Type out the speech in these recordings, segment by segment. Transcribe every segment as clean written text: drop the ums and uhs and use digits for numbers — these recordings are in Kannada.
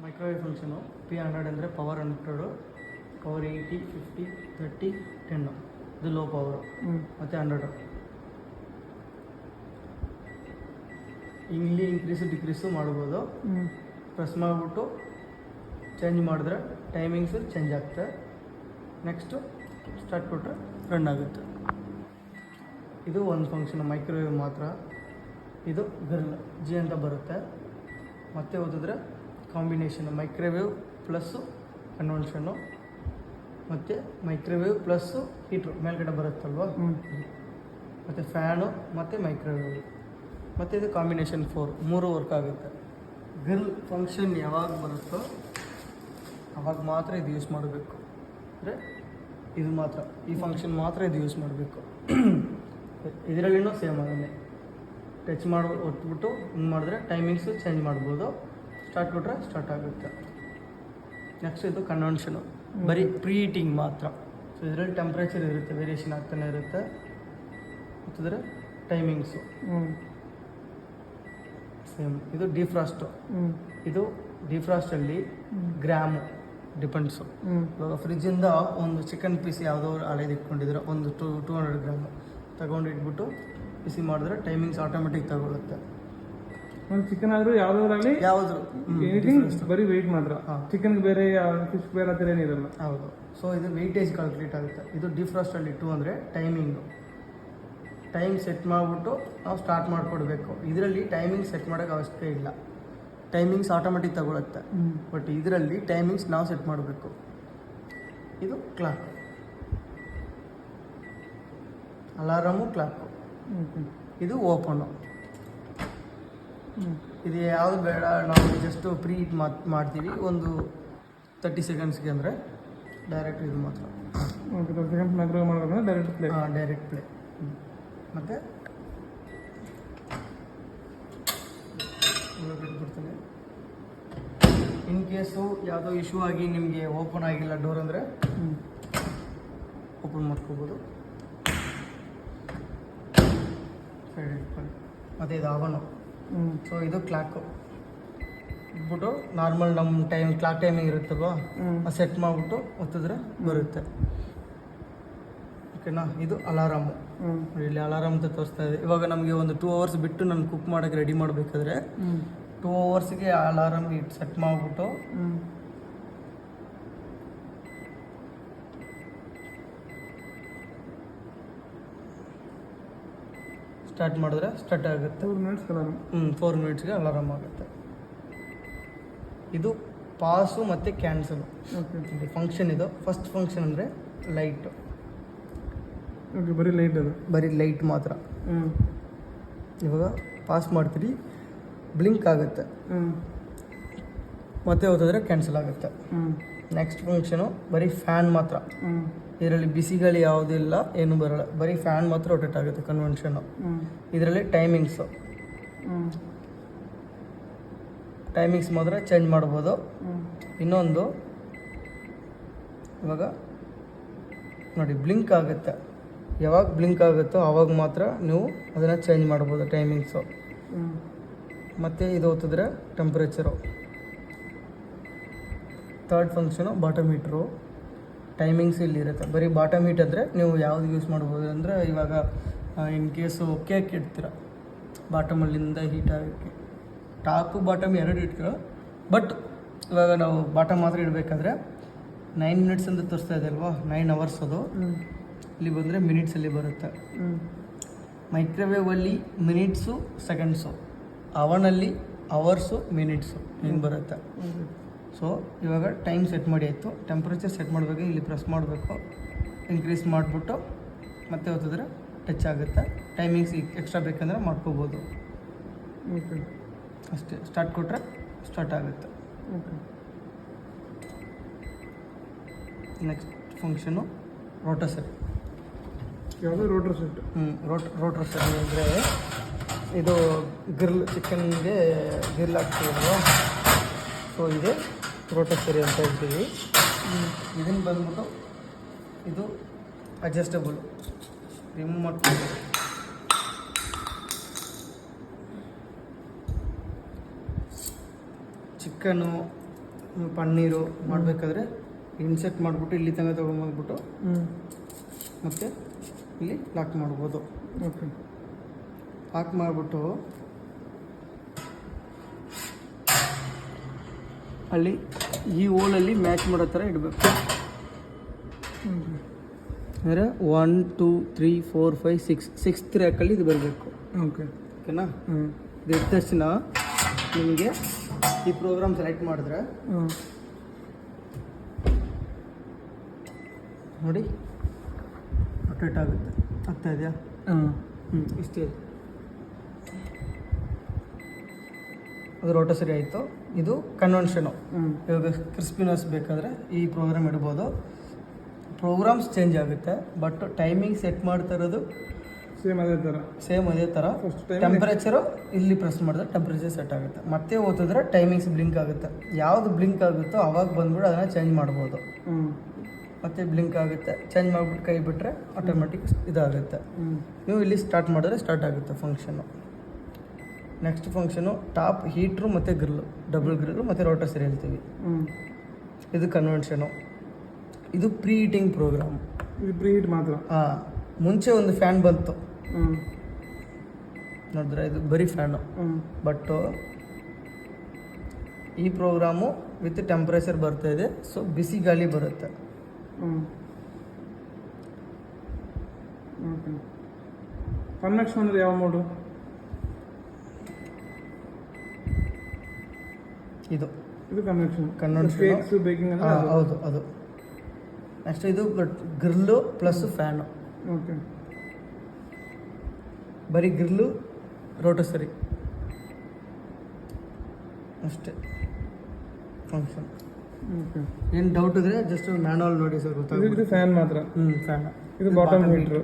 ಮೈಕ್ರೋವೇವ್ ಫಂಕ್ಷನು P100 ಅಂದರೆ ಪವರ್ 100, ಪವರ್ 80, 50, 30, 10 ಇದು ಲೋ ಪವರು ಮತ್ತು 100. ಇಲ್ಲಿ ಇನ್ಕ್ರೀಸು ಡಿಕ್ರೀಸು ಮಾಡ್ಬೋದು. ಪ್ರೆಸ್ ಮಾಡಿಬಿಟ್ಟು ಚೇಂಜ್ ಮಾಡಿದ್ರೆ ಟೈಮಿಂಗ್ಸು ಚೇಂಜ್ ಆಗುತ್ತೆ. ನೆಕ್ಸ್ಟು ಸ್ಟಾರ್ಟ್ ಕೊಟ್ಟರೆ ರನ್ ಆಗುತ್ತೆ. ಇದು ಒಂದು ಫಂಕ್ಷನ್ ಮೈಕ್ರೋವೇವ್ ಮಾತ್ರ. ಇದು ಗರ್ಲ್ ಜಿ ಅಂತ ಬರುತ್ತೆ. ಮತ್ತೆ ಓದಿದ್ರೆ ಕಾಂಬಿನೇಷನ್ ಮೈಕ್ರೋವೇವ್ ಪ್ಲಸ್ಸು ಕನ್ವೆನ್ಷನ್ನು ಮತ್ತು ಮೈಕ್ರೋವೇವ್ ಪ್ಲಸ್ಸು ಹೀಟ್ರು ಮೇಲ್ಗಡೆ ಬರುತ್ತಲ್ವ, ಮತ್ತು ಫ್ಯಾನು ಮತ್ತು ಮೈಕ್ರೋವೇವ್ ಮತ್ತು ಇದು ಕಾಂಬಿನೇಷನ್ 4 ವರ್ಕ್ ಆಗುತ್ತೆ. ಗರ್ಲ್ ಫಂಕ್ಷನ್ ಯಾವಾಗ ಬರುತ್ತೋ ಅವಾಗ ಮಾತ್ರ ಇದು ಯೂಸ್ ಮಾಡಬೇಕು. ಅಂದರೆ ಇದು ಮಾತ್ರ ಈ ಫಂಕ್ಷನ್ ಮಾತ್ರ ಇದು ಯೂಸ್ ಮಾಡಬೇಕು. ಇದರಲ್ಲಿನೂ ಸೇಮ್ ಅದನ್ನೇ ಟಚ್ ಮಾಡಿ ಒಟ್ಬಿಟ್ಟು ಹಿಂಗೆ ಮಾಡಿದ್ರೆ ಟೈಮಿಂಗ್ಸು ಚೇಂಜ್ ಮಾಡ್ಬೋದು. ಸ್ಟಾರ್ಟ್ ಕೊಟ್ಟರೆ ಸ್ಟಾರ್ಟ್ ಆಗುತ್ತೆ. ನೆಕ್ಸ್ಟ್ ಇದು ಕನ್ವೆನ್ಷನು ಬರೀ ಪ್ರೀ ಹೀಟಿಂಗ್ ಮಾತ್ರ. ಸೊ ಇದರಲ್ಲಿ ಟೆಂಪ್ರೇಚರ್ ಇರುತ್ತೆ, ವೇರಿಯೇಷನ್ ಆಗ್ತಾನೆ ಇರುತ್ತೆ. ಮತ್ತಿದ್ರೆ ಟೈಮಿಂಗ್ಸು ಸೇಮ್. ಇದು ಡಿಫ್ರಾಸ್ಟು. ಇದು ಡಿಫ್ರಾಸ್ಟಲ್ಲಿ ಗ್ರಾಮು ಡಿಪೆಂಡ್ಸು. ಇವಾಗ ಫ್ರಿಜ್ಜಿಂದ ಒಂದು ಚಿಕನ್ ಪೀಸ್ ಯಾವುದೋ ಹಳೇದು ಇಟ್ಕೊಂಡಿದ್ರೆ ಒಂದು 200 ಗ್ರಾಮ್ ತಗೊಂಡು ಇಟ್ಬಿಟ್ಟು ಬಿಸಿ ಮಾಡಿದ್ರೆ ಟೈಮಿಂಗ್ಸ್ ಆಟೋಮೆಟಿಕ್ ತಗೊಳುತ್ತೆ. ಒಂದು ಚಿಕನ್ ಆದರೂ ಯಾವುದಾದ್ರಾಗಲಿ ಯಾವುದು ಬರೀ ವೆಯ್ಟ್ ಮಾತ್ರ. ಚಿಕನ್ಗೆ ಬೇರೆ ಫಿಶ್ ಬೇರೆ ಆ ಥರ ಏನಿರಲ್ಲ. ಹೌದು. ಸೊ ಇದು ವೆಯ್ಟೇಜ್ ಕ್ಯಾಲ್ಕುಲೇಟ್ ಆಗುತ್ತೆ. ಇದು ಡಿಫ್ರಾಸ್ಟಲ್ಲಿ 2 ಅಂದರೆ ಟೈಮಿಂಗು. ಟೈಮ್ ಸೆಟ್ ಮಾಡಿಬಿಟ್ಟು ನಾವು ಸ್ಟಾರ್ಟ್ ಮಾಡಿಕೊಡ್ಬೇಕು. ಇದರಲ್ಲಿ ಟೈಮಿಂಗ್ ಸೆಟ್ ಮಾಡೋಕ್ಕೆ ಅವಶ್ಯಕತೆ ಇಲ್ಲ, ಟೈಮಿಂಗ್ಸ್ ಆಟೋಮೆಟಿಕ್ ತಗೊಳುತ್ತೆ. ಬಟ್ ಇದರಲ್ಲಿ ಟೈಮಿಂಗ್ಸ್ ನಾವು ಸೆಟ್ ಮಾಡಬೇಕು. ಇದು ಕ್ಲಾಕ್, ಅಲಾರಮು ಕ್ಲಾಕು. ಇದು ಓಪನು. ಇದು ಯಾವುದು ಬೇಡ, ನಾವು ಜಸ್ಟು ಪ್ರೀ ಹೀಟ್ ಮಾಡ್ತೀವಿ ಒಂದು 30 ಸೆಕೆಂಡ್ಸ್ಗೆ ಅಂದರೆ ಡೈರೆಕ್ಟ್ ಇದು ಮಾತ್ರ. 30 ಸೆಕೆಂಡ್ಸ್ ಮೈಕ್ರೋವೇವ್ ಮಾಡೋದು ಡೈರೆಕ್ಟ್ ಪ್ಲೇ. Direct play. ಮತ್ತು ಬಿಟ್ಬಿಡ್ತೀನಿ. ಇನ್ ಕೇಸು ಯಾವುದೋ ಇಶ್ಯೂ ಆಗಿ ನಿಮಗೆ ಓಪನ್ ಆಗಿಲ್ಲ ಡೋರ್ ಅಂದರೆ ಓಪನ್ ಮಾಡ್ಕೋಬೋದು. ಸೈಡ್ ಇಟ್ಕೊಂಡು. ಮತ್ತು ಇದು ಅವನು. ಸೊ ಇದು ಕ್ಲಾಕು ಇಟ್ಬಿಟ್ಟು ನಾರ್ಮಲ್ ನಮ್ಮ ಕ್ಲಾಕ್ ಟೈಮಿಂಗ್ ಇರುತ್ತಲ್ವ ಸೆಟ್ ಮಾಡಿಬಿಟ್ಟು ಒತ್ತಿದ್ರೆ ಬರುತ್ತೆ. ಓಕೆನಾ. ಇದು ಅಲಾರಾಮು. ಇಲ್ಲಿ ಅಲಾರಾಮ್ ಅಂತ ತೋರಿಸ್ತಾ ಇದೆ. ಇವಾಗ ನಮಗೆ ಒಂದು 2 ಅವರ್ಸ್ ಬಿಟ್ಟು ನಾನು ಕುಕ್ ಮಾಡೋಕ್ಕೆ ರೆಡಿ ಮಾಡಬೇಕಾದ್ರೆ 2 ಅವರ್ಸ್ಗೆ ಅಲಾರಾಮ್ ಸೆಟ್ ಮಾಡಿಬಿಟ್ಟು ಸ್ಟಾರ್ಟ್ ಮಾಡಿದ್ರೆ ಸ್ಟಾರ್ಟ್ ಆಗುತ್ತೆ. 4 ಮಿನಿಟ್ಸ್ ಅಲಾರಾಮ್. 4 ಮಿನಿಟ್ಸ್ಗೆ ಅಲಾರಾಮ್ ಆಗುತ್ತೆ. ಇದು ಪಾಸು ಮತ್ತು ಕ್ಯಾನ್ಸಲು ಫಂಕ್ಷನ್. ಇದು ಫಸ್ಟ್ ಫಂಕ್ಷನ್ ಅಂದರೆ ಲೈಟು. ಓಕೆ, ಬರೀ ಲೈಟ್ ಅದು, ಬರೀ ಲೈಟ್ ಮಾತ್ರ. ಇವಾಗ ಪಾಸ್ ಮಾಡ್ತೀರಿ, ಬ್ಲಿಂಕ್ ಆಗುತ್ತೆ, ಮತ್ತೆ ಹೋದ್ರೆ ಕ್ಯಾನ್ಸಲ್ ಆಗುತ್ತೆ. ನೆಕ್ಸ್ಟ್ ಫಂಕ್ಷನು ಬರೀ ಫ್ಯಾನ್ ಮಾತ್ರ. ಇದರಲ್ಲಿ ಬಿಸಿಗಳು ಯಾವುದಿಲ್ಲ, ಏನು ಬರಲ್ಲ, ಬರೀ ಫ್ಯಾನ್ ಮಾತ್ರ ರೊಟೇಟ್ ಆಗುತ್ತೆ ಕನ್ವೆನ್ಷನು. ಇದರಲ್ಲಿ ಟೈಮಿಂಗ್ಸ್ ಮಾತ್ರ ಚೇಂಜ್ ಮಾಡ್ಬೋದು. ಇನ್ನೊಂದು ಇವಾಗ ನೋಡಿ ಬ್ಲಿಂಕ್ ಆಗುತ್ತೆ. ಯಾವಾಗ ಬ್ಲಿಂಕ್ ಆಗುತ್ತೋ ಆವಾಗ ಮಾತ್ರ ನೀವು ಅದನ್ನು ಚೇಂಜ್ ಮಾಡ್ಬೋದು ಟೈಮಿಂಗ್ಸು. ಮತ್ತು ಇದು ಹೊತ್ತಿದ್ರೆ temperature. Third function bottom heater. Timings ಇಲ್ಲಿರುತ್ತೆ. ಬರೀ ಬಾಟಮ್ ಹೀಟ್ ಅಂದರೆ ನೀವು ಯಾವುದು ಯೂಸ್ ಮಾಡ್ಬೋದು ಅಂದರೆ ಇವಾಗ ಇನ್ ಕೇಸು ಕೇಕ್ ಇಡ್ತೀರ, ಬಾಟಮಲ್ಲಿಂದ ಹೀಟ್ ಆಗೋಕ್ಕೆ ಟಾಪು ಬಾಟಮ್ 2 ಇಡ್ತೀರ. ಬಟ್ ಇವಾಗ ನಾವು ಬಾಟಮ್ ಮಾತ್ರ ಇಡಬೇಕಾದ್ರೆ 9 ಮಿನಿಟ್ಸ್ ಅಂತ ತೋರಿಸ್ತಾ ಇದೆ ಅಲ್ವಾ, 9 ಅವರ್ಸ್ ಅದು. ಇಲ್ಲಿ ಬಂದರೆ ಮಿನಿಟ್ಸಲ್ಲಿ ಬರುತ್ತೆ. ಮೈಕ್ರೋವೇವಲ್ಲಿ ಮಿನಿಟ್ಸು ಸೆಕೆಂಡ್ಸು, ಅವನಲ್ಲಿ ಅವರ್ಸು ಮಿನಿಟ್ಸು ಹಿಂಗೆ ಬರುತ್ತೆ. ಸೊ ಇವಾಗ ಟೈಮ್ ಸೆಟ್ ಮಾಡಿ ಆಯಿತು. ಟೆಂಪ್ರೇಚರ್ ಸೆಟ್ ಮಾಡಬೇಕು, ಇಲ್ಲಿ ಪ್ರೆಸ್ ಮಾಡಬೇಕು, ಇನ್ಕ್ರೀಸ್ ಮಾಡಿಬಿಟ್ಟು ಮತ್ತೆ ಹೊತ್ತಿದ್ರೆ ಟಚ್ ಆಗುತ್ತೆ. ಟೈಮಿಂಗ್ಸ್ ಎಕ್ಸ್ಟ್ರಾ ಬೇಕಂದರೆ ಮಾಡ್ಕೋಬೋದು. ಅಷ್ಟೇ. ಸ್ಟಾರ್ಟ್ ಕೊಟ್ಟರೆ ಸ್ಟಾರ್ಟ್ ಆಗುತ್ತೆ. Next function rotor set. ಯಾವುದು ರೋಟರ್ ಸೆಟ್? ರೋಟರ್ ಸೆಟ್ ಅಂದರೆ ಇದು ಗ್ರಿಲ್, ಚಿಕನ್ಗೆ ಗ್ರಿಲ್ ಹಾಕ್ತೀವಲ್ವ, ಸೊ ಇದೆ ರೋಟರ್ ಸರಿ ಅಂತ ಹೇಳ್ತೀವಿ. ಇದನ್ನು ಬಂದ್ಬಿಟ್ಟು ಇದು ಅಡ್ಜಸ್ಟಬಲ್, ರಿಮೂವ್ ಮಾಡ್ತೀವಿ. ಚಿಕನ್ನು ಪನ್ನೀರು ಮಾಡಬೇಕಾದ್ರೆ ಇನ್ಸೆಟ್ ಮಾಡಿಬಿಟ್ಟು ಇಲ್ಲಿ ತನಕ ತೊಗೊಂಬಂದ್ಬಿಟ್ಟು ಮತ್ತು ಇಲ್ಲಿ ಲಾಕ್ ಮಾಡ್ಬೋದು. ಓಕೆ. ಲಾಕ್ ಮಾಡಿಬಿಟ್ಟು ಅಲ್ಲಿ ಈ ಹೋಲಲ್ಲಿ ಮ್ಯಾಚ್ ಮಾಡೋ ಥರ ಇಡಬೇಕು. ಅಂದರೆ 1 2 3 4 5 6 ಸಿಕ್ಸ್ತ್ ರ್ಯಾಕಲ್ಲಿ ಇದು ಬರಬೇಕು. ಓಕೆ. ಓಕೆನಾ? ಇದು ಇದ್ದ ತಕ್ಷಣ ನಿಮಗೆ ಈ ಪ್ರೋಗ್ರಾಮ್ ಸೆಲೆಕ್ಟ್ ಮಾಡಿದ್ರೆ ನೋಡಿ ರೊಟೇಟ್ ಆಗುತ್ತೆ. ಆಗ್ತಾ ಇದೆಯಾ? ಇಷ್ಟೇ. ಅದು ರೋಟ ಸರಿ ಆಯಿತು. ಇದು ಕನ್ವೆನ್ಷನು. ಇವಾಗ ಕ್ರಿಸ್ಪಿನೆಸ್ ಬೇಕಾದರೆ ಈ ಪ್ರೋಗ್ರಾಮ್ ಇಡ್ಬೋದು. ಪ್ರೋಗ್ರಾಮ್ಸ್ ಚೇಂಜ್ ಆಗುತ್ತೆ, ಬಟ್ ಟೈಮಿಂಗ್ ಸೆಟ್ ಮಾಡ್ತಾ ಇರೋದು ಸೇಮ್ ಅದೇ ಥರ. ಟೆಂಪ್ರೇಚರು ಇಲ್ಲಿ ಪ್ರೆಸ್ ಮಾಡಿದ್ರೆ ಟೆಂಪ್ರೇಚರ್ ಸೆಟ್ ಆಗುತ್ತೆ. ಮತ್ತೆ ಓದಿದ್ರೆ ಟೈಮಿಂಗ್ಸ್ ಬ್ಲಿಂಕ್ ಆಗುತ್ತೆ. ಯಾವುದು ಬ್ಲಿಂಕ್ ಆಗುತ್ತೋ ಅವಾಗ ಬಂದ್ಬಿಟ್ಟು ಅದನ್ನು ಚೇಂಜ್ ಮಾಡ್ಬೋದು. ಮತ್ತೆ ಬ್ಲಿಂಕ್ ಆಗುತ್ತೆ. ಚೇಂಜ್ ಮಾಡಿಬಿಟ್ಟು ಕೈ ಬಿಟ್ಟರೆ ಆಟೋಮೆಟಿಕ್ ಇದಾಗುತ್ತೆ. ನೀವು ಇಲ್ಲಿ ಸ್ಟಾರ್ಟ್ ಮಾಡಿದ್ರೆ ಸ್ಟಾರ್ಟ್ ಆಗುತ್ತೆ function. Next function top heater ಮತ್ತು ಗ್ರಿಲ್ಲು, ಡಬಲ್ ಗ್ರಿಲ್ಲು ಮತ್ತು ರೋಟರ್ ಸರಿ ಹೇಳ್ತೀವಿ. ಇದು ಕನ್ವೆನ್ಷನು. ಇದು ಪ್ರೀ ಹೀಟಿಂಗ್ ಪ್ರೋಗ್ರಾಮ್. ಇದು ಪ್ರೀ ಹೀಟ್ ಮಾತ್ರ. ಮುಂಚೆ ಒಂದು ಫ್ಯಾನ್ ಬಂತು ನೋಡಿದ್ರೆ, ಇದು ಬರೀ ಫ್ಯಾನು. ಬಟ್ ಈ ಪ್ರೋಗ್ರಾಮು ವಿತ್ ಟೆಂಪ್ರೇಚರ್ ಬರ್ತಾ ಇದೆ, ಸೊ ಬಿಸಿ ಗಾಳಿ ಬರುತ್ತೆ. ಕನ್ವೆನ್ಷನ್ ಅಂದರೆ ಯಾವ ಮೋಡು? ಇದು ಕನ್ವೆನ್ಷನ್ ಬೇಕಿಂಗ್ ಅಂದರೆ ಹೌದು, ಅದು. ನೆಕ್ಸ್ಟ್ ಇದು ಗ್ರಿಲ್ಲು ಪ್ಲಸ್ ಫ್ಯಾನು. ಓಕೆ. ಬರೀ ಗ್ರಿಲ್ಲು ರೋಟರ್ ಸರಿ ಅಷ್ಟೇ ಫಂಕ್ಷನ್. ಓಕೆ. ಏನು ಡೌಟ್ ಇದ್ರೆ ಜಸ್ಟ್ ಮ್ಯಾನುವಲ್ ನೋಡಿ ಸರ್, ಗೊತ್ತಾಗುತ್ತೆ. ಇದು ಫ್ಯಾನ್ ಮಾತ್ರ. ಫ್ಯಾನ್. ಇದು ಬಾಟಮ್ ಹೀಟ್ರು.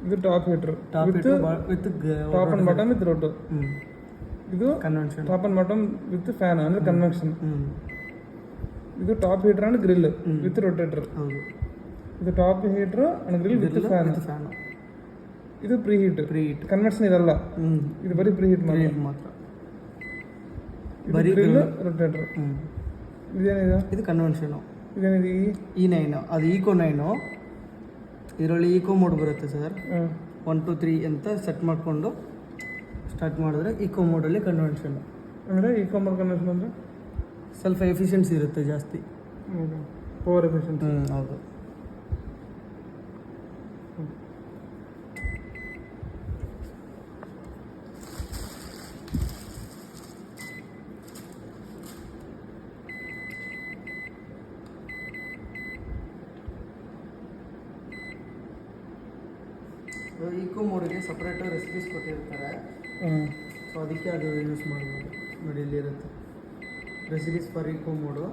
ಇದು top heater. With top and bottom with rotor. ಇದು convention. Top and bottom with fan ಅಂದರೆ ಕನ್ವೆನ್ಷನ್. ಇದು top heater and grill with rotator. ಹೌದು. ಇದು top heater and grill with fan. ಇದು ಪ್ರೀ ಹೀಟ್. ಕನ್ವೆನ್ಷನ್ ಇದಲ್ಲ. ಇದು ಬರೀ ಪ್ರೀ ಹೀಟ್ ಮಾತ್ರ. ಬರೀ ಗ್ರಿಲ್ ರೊಟೇಟರ್. ಇದೇನಿದೆ? ಇದು ಕನ್ವೆನ್ಷನು. ಇದೇನಿದೆ? E9. ಅದು ಈಕೋ 9. ಇದರಲ್ಲಿ ಈಕೋ ಮೋಡ್ ಬರುತ್ತೆ ಸರ್. 1 2 3 ಅಂತ ಸೆಟ್ ಮಾಡಿಕೊಂಡು ಸ್ಟಾರ್ಟ್ ಮಾಡಿದ್ರೆ ಈಕೋ ಮೋಡಲ್ಲಿ ಕನ್ವೆನ್ಷನ್. ಅಂದರೆ ಈಕೋ ಮೋಡ್ ಕನ್ವೆನ್ಷನ್ ಅಂದರೆ ಸ್ವಲ್ಪ ಎಫಿಷಿಯನ್ಸಿ ಇರುತ್ತೆ ಜಾಸ್ತಿ. Power efficiency. ಹೌದು. ಈಕೋ ಮೋಡಿಗೆ ಸಪ್ರೇಟ್ ರೆಸಿಪೀಸ್ ಕೊಟ್ಟಿರ್ತಾರೆ. ಸೊ ಅದಕ್ಕೆ ಅದು ಯೂಸ್ ಮಾಡ್ಬೋದು. ನೋಡಿ, ಇಲ್ಲಿರುತ್ತೆ ರೆಸಿಪೀಸ್ ಫಾರ್ ಈಕೋ ಮೋಡು.